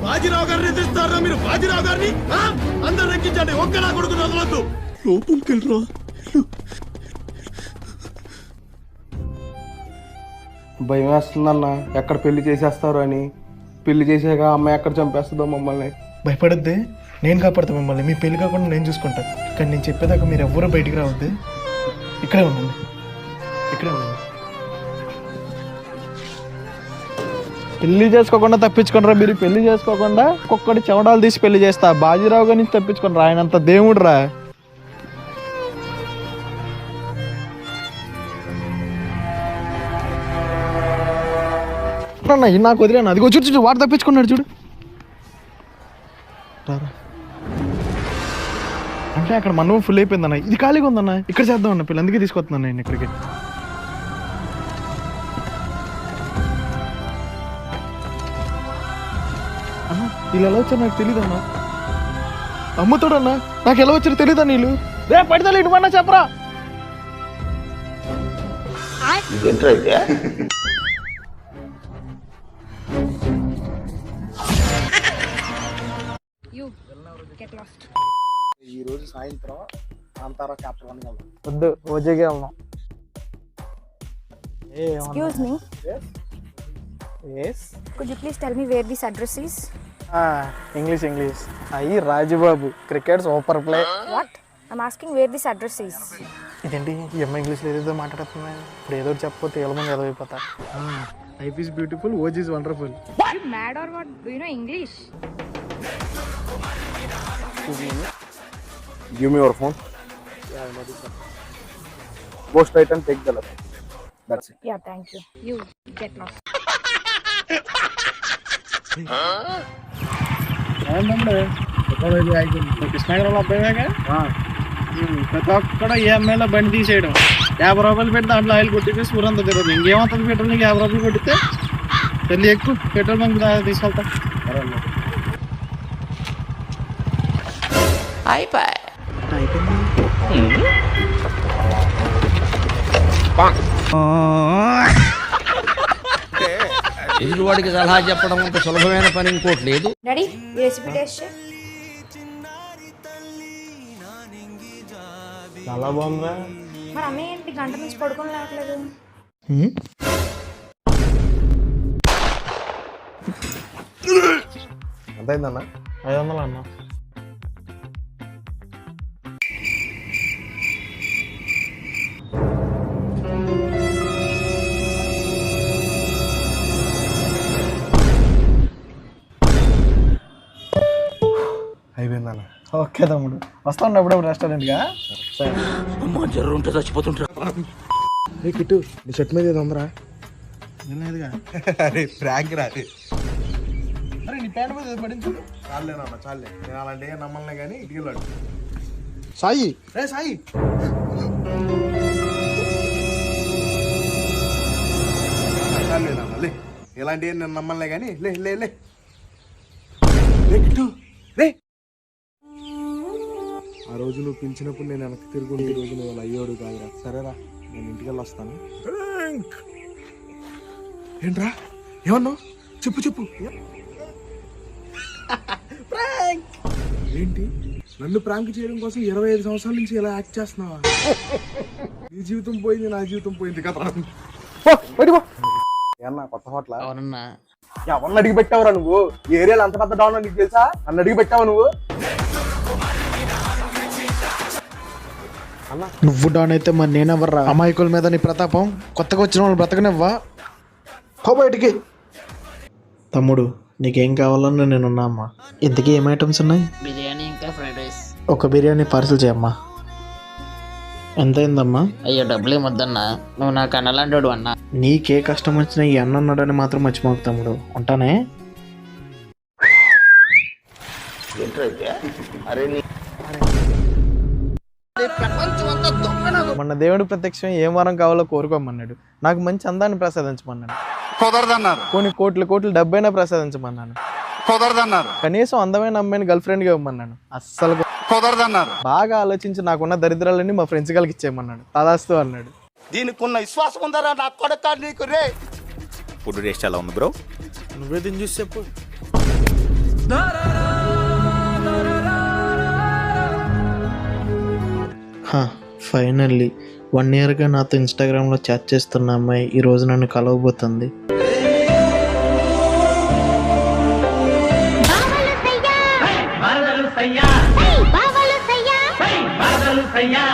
బాజీరావు గారిని తెస్తారా మీరు? బాజీరావు గారిని అందరు ఎక్కించండి, ఒక్క నా కొడుకు వదలొద్దు. లోపలికి వెళ్ళరా. భయం వేస్తుందన్న, ఎక్కడ పెళ్లి చేసేస్తారు అని. పెళ్లి చేసాక అమ్మాయి ఎక్కడ చంపేస్తుందో మమ్మల్ని. భయపడద్దే, నేను కాపాడుతా మిమ్మల్ని. మీ పెళ్లి కాకుండా నేను చూసుకుంటా. కానీ నేను చెప్పేదాకా మీరు ఎవ్వరూ బయటికి రావద్దు. ఇక్కడే ఉండండి, ఇక్కడే ఉండండి. పెళ్లి చేసుకోకుండా తప్పించుకునరా మీరు? పెళ్లి చేసుకోకుండా ఒక్కొక్కటి చెవడాలు తీసి పెళ్లి చేస్తా. బాజీరావు గారి నుంచి తప్పించుకునరా, ఆయన అంత దేవుడు రా. నాకు వదిలేను. అదిగో చూడు చూడు, వాడు తప్పించుకున్నాడు చూడు. అంటే అక్కడ మనం ఫుల్ అయిపోయిందన్న. ఇది ఖాళీగా ఉందన్న, ఇక్కడ చేద్దాం అన్న పిల్లలు. అందుకే తీసుకొస్తున్నాను నేను ఇక్కడికి. అన్న వీళ్ళు ఎలా వచ్చారు నాకు తెలీదు అన్న. అమ్ముతాడన్నా, నాకు ఎలా వచ్చారు తెలీదా నీళ్ళు? రే పడితే ఇటు పడినా చెప్పరా. ఈ రోజు సాయంత్రం కాంతారా చాప్టర్ 1 వెళ్దాం. వద్దు, ఓజేకే వెళ్దాం. Excuse me. Yes. Could you please tell me where this address is? English అయ్యి Rajubabu cricket super play. What? I'm asking where this address is. ఇదేంటి ఈ అమ్మాయి ఇంగ్లీష్లో ఏదో మాట్లాడుతున్నా. ఇప్పుడు ఏదో చెప్పకపోతే ఏళ్ళ మంది ఏదో అయిపోతా. Life is beautiful, ఓజ్ is wonderful. Are you mad or what? Do you know English? Give me your phone. Go straight and take the left. That's it. Yeah, thank you. You get lost. కృష్ణాగిరిలో అబ్బాయిగా ప్రతి ఒక్కడ ఈ అమ్మాయిలో బండి తీసేయడం. 50 రూపాయలు పెట్టి దాంట్లో oil కొట్టితే సూరంతా తిరగదు. ఇంకేమవుతుంది పెట్రోల్? నీకు 50 రూపాయలు కొట్టితే పెళ్ళి ఎక్కువ పెట్రోల్ బంక్ తీసుకెళ్తా. ఎదురువాడికి సలహా చెప్పడం అంత సులభమైన పని ఇంకోటి లేదు. డాడీ, ఈ రెసిపీ టేస్ట్ చేయి. చాలా బాగుందా? మరి అమ్మ ఏంటి గంట నుంచి పడుకొని లేవట్లేదు? ఎంత అయిందన్న? 500 అన్న. అయిపోయిందన్న. ఓకే తమ్ముడు, వస్తాను అప్పుడప్పుడు రెస్టారెంట్గా. జర్రు ఉంటే చచ్చిపోతుంటా. కిట్టు, నీ షర్ట్ మీద ఏదో ఉందరా? లేదుగా. అరే ప్రాంక్ రా. అరే నీ ప్యాంట్ మీద పడించు. చాలేనన్న, చాలే. నేను అలాంటి నమ్మలే కానీ ఇటుకి వెళ్ళాడు. సాయి, రే సాయి, చాలేనన్న లే. ఇలాంటివి నేను నమ్మలే కానీ లే లే లే. కిట్టు రే, ఆ రోజు నువ్వు పిలిచినప్పుడు నేను వెనక్కి తిరుగుంటే ఈ రోజు నువ్వు అలా అయ్యోడు కాదురా. సరేరా, నేను ఇంటికి వెళ్ళి వస్తాను. ఏంట్రా ఏమన్నావు? చెప్పు చెప్పు. ఏంటి నన్ను ప్రాంక్ చేయడం కోసం 25 సంవత్సరాల నుంచి ఇలా యాక్ట్ చేస్తున్నావా? నీ జీవితం పోయింది, నా జీవితం పోయింది కదా. ఏమన్నా కొత్త హోటల్? అవునన్నా. ఎవరిని అడిగి పెట్టావురా నువ్వు? ఈ ఏరియాలో అంత పెద్ద డౌన్ నీకు తెలుసా? నన్ను అడిగి పెట్టావు నువ్వు? నువ్వు డాన్ అయితే మరి నేనెవర్రా? అమాయకుల మీద నీ ప్రతాపం. కొత్తగా వచ్చిన వాళ్ళు బ్రతకనివ్వా? పో బయటికి. తమ్ముడు, నీకేం కావాలన్నా నేనున్నా అమ్మా. ఇంతకీ ఏం ఐటమ్స్ ఉన్నాయి? బిర్యానీ ఇంకా ఫ్రైడ్ రైస్. ఒక బిర్యానీ పార్సల్ చేయమ్మా. ఎంత అయిందమ్మా? అయ్యో డబ్బులు ఏమొద్దన్నా, నువ్వు నాకు అన్నలాంటి అన్నా. నీకే కష్టం వచ్చినా ఈ అన్న ఉన్నాడని మాత్రం మర్చిపోకు తమ్ముడు. ఉంటానే. మొన్న దేవుడి ప్రత్యక్షం ఏం వరం కావాలో కోరుకోమన్నాడు. నాకు మంచి అందాన్ని ప్రసాదించమన్నాడు. కుదరదన్నారు. కొన్ని కోట్లు డబ్బైనా ప్రసాదించమన్నాను. కుదరదన్నారు. కనీసం అందమైన అమ్మాయిని గర్ల్ ఫ్రెండ్ గా ఇవ్వమన్నాను. అస్సలు కుదరదన్నారు. బాగా ఆలోచించి నాకున్న దరిద్రాలన్నీ మా ఫ్రెండ్స్ గారికి ఇచ్చేయమన్నాడు. తదాస్తు అన్నాడు. దీనికి ఉన్న విశ్వాసం ఉందరా నా కొడక నీకు రే. ఫుడ్ టేస్ట్ ఎలా ఉంది బ్రో? నువ్వే తిని చూసి చెప్పు. ఫైనల్లీ 1 ఇయర్గా నాతో ఇన్స్టాగ్రామ్లో చాట్ చేస్తున్న అమ్మాయి ఈరోజు నన్ను కలవబోతుంది. బావలు సయ్యా